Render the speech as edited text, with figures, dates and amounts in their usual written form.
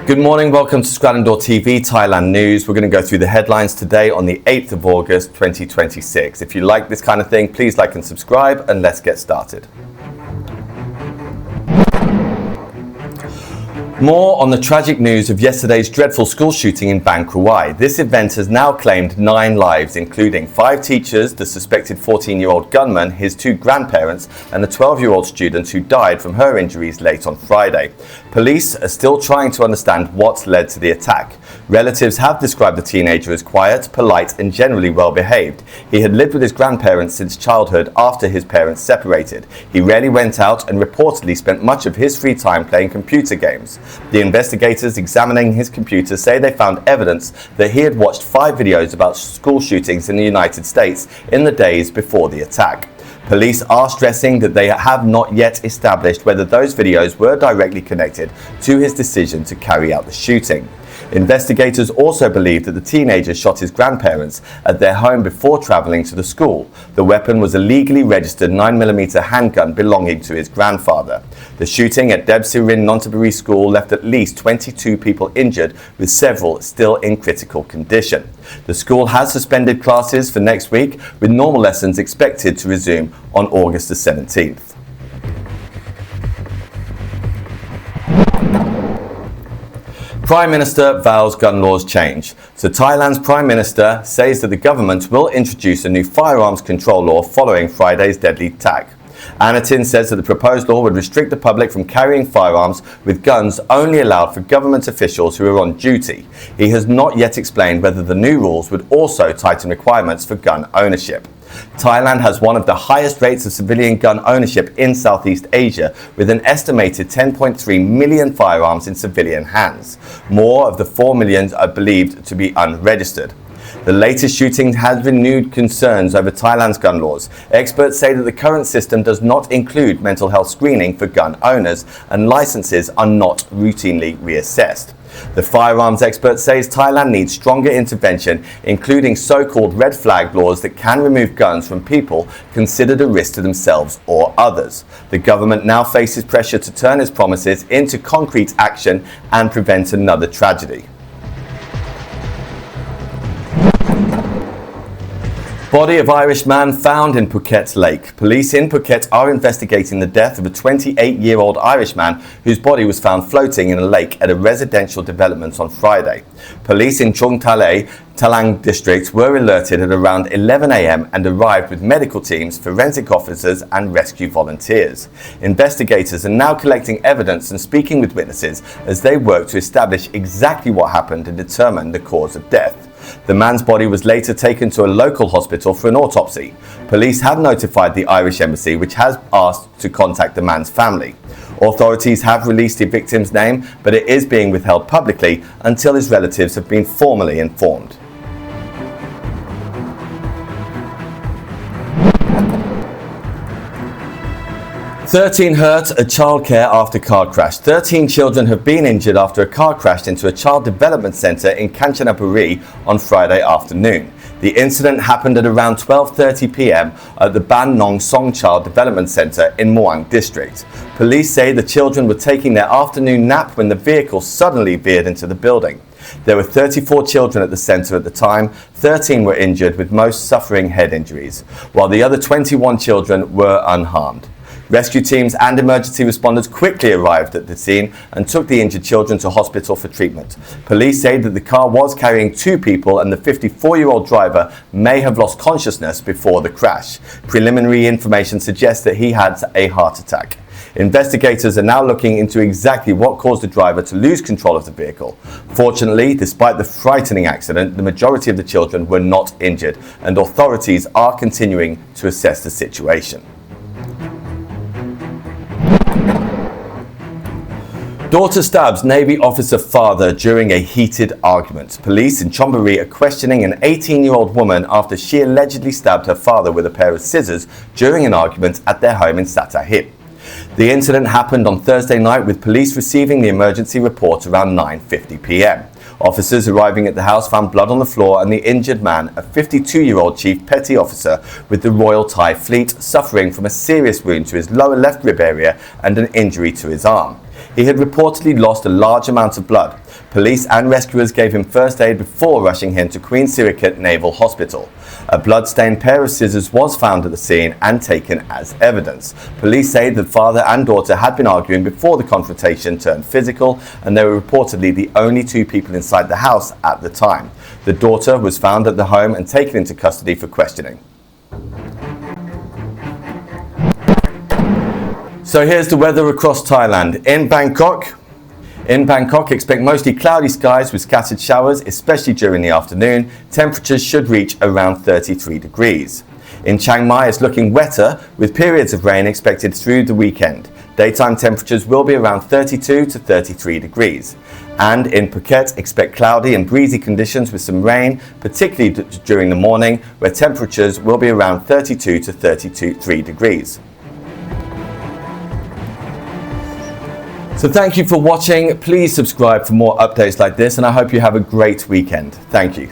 Good morning, welcome to Scralandore TV, Thailand News. We're going to go through the headlines today on the 8th of August 2026. If you like this kind of thing, please like and subscribe, and let's get started. More on the tragic news of yesterday's dreadful school shooting in Bangkok. This event has now claimed 9 lives, including 5 teachers, the suspected 14-year-old gunman, his 2 grandparents, and a 12-year-old student who died from her injuries late on Friday. Police are still trying to understand what led to the attack. Relatives have described the teenager as quiet, polite, and generally well behaved. He had lived with his grandparents since childhood after his parents separated. He rarely went out and reportedly spent much of his free time playing computer games. The investigators examining his computer say they found evidence that he had watched 5 videos about school shootings in the United States in the days before the attack. Police are stressing that they have not yet established whether those videos were directly connected to his decision to carry out the shooting. Investigators also believe that the teenager shot his grandparents at their home before traveling to the school. The weapon was a legally registered 9mm handgun belonging to his grandfather. The shooting at Debsirin Nonthaburi School left at least 22 people injured, with several still in critical condition. The school has suspended classes for next week, with normal lessons expected to resume on August the 17th. Prime Minister vows gun laws change. So Thailand's Prime Minister says that the government will introduce a new firearms control law following Friday's deadly attack. Anutin says that the proposed law would restrict the public from carrying firearms, with guns only allowed for government officials who are on duty. He has not yet explained whether the new rules would also tighten requirements for gun ownership. Thailand has one of the highest rates of civilian gun ownership in Southeast Asia, with an estimated 10.3 million firearms in civilian hands. More of the 4 million are believed to be unregistered. The latest shooting has renewed concerns over Thailand's gun laws. Experts say that the current system does not include mental health screening for gun owners, and licenses are not routinely reassessed. The firearms expert says Thailand needs stronger intervention, including so-called red flag laws that can remove guns from people considered a risk to themselves or others. The government now faces pressure to turn its promises into concrete action and prevent another tragedy. Body of Irish man found in Phuket lake. Police in Phuket are investigating the death of a 28-year-old Irish man whose body was found floating in a lake at a residential development on Friday. Police in Chon Buri, Thailand district were alerted at around 11 a.m. and arrived with medical teams, forensic officers and rescue volunteers. Investigators are now collecting evidence and speaking with witnesses as they work to establish exactly what happened and determine the cause of death. The man's body was later taken to a local hospital for an autopsy. Police have notified the Irish embassy, which has asked to contact the man's family. Authorities have released the victim's name, but it is being withheld publicly until his relatives have been formally informed. "13 hurt at childcare after car crash." 13 children have been injured after a car crashed into a child development centre in Kanchanaburi on Friday afternoon. The incident happened at around 12:30 p.m. at the Ban Nong Song Child Development Centre in Muang district. Police say the children were taking their afternoon nap when the vehicle suddenly veered into the building. There were 34 children at the centre at the time. 13 were injured, with most suffering head injuries, while the other 21 children were unharmed. Rescue teams and emergency responders quickly arrived at the scene and took the injured children to hospital for treatment. Police say that the car was carrying 2 people and the 54-year-old driver may have lost consciousness before the crash. Preliminary information suggests that he had a heart attack. Investigators are now looking into exactly what caused the driver to lose control of the vehicle. Fortunately, despite the frightening accident, the majority of the children were not injured, and authorities are continuing to assess the situation. Daughter stabs Navy officer father during a heated argument. Police in Chon Buri are questioning an 18-year-old woman after she allegedly stabbed her father with a pair of scissors during an argument at their home in Satahip. The incident happened on Thursday night, with police receiving the emergency report around 9:50 p.m. Officers arriving at the house found blood on the floor and the injured man, a 52-year-old Chief Petty Officer with the Royal Thai Fleet, suffering from a serious wound to his lower left rib area and an injury to his arm. He had reportedly lost a large amount of blood. Police and rescuers gave him first aid before rushing him to Queen Sirikit Naval Hospital. A blood-stained pair of scissors was found at the scene and taken as evidence. Police say that father and daughter had been arguing before the confrontation turned physical, and they were reportedly the only two people inside the house at the time. The daughter was found at the home and taken into custody for questioning. So here's the weather across Thailand. In Bangkok, expect mostly cloudy skies with scattered showers, especially during the afternoon. Temperatures should reach around 33 degrees. In Chiang Mai, it's looking wetter, with periods of rain expected through the weekend. Daytime temperatures will be around 32 to 33 degrees. And in Phuket, expect cloudy and breezy conditions with some rain, particularly during the morning, where temperatures will be around 32 to 33 degrees. So thank you for watching. Please subscribe for more updates like this, and I hope you have a great weekend. Thank you.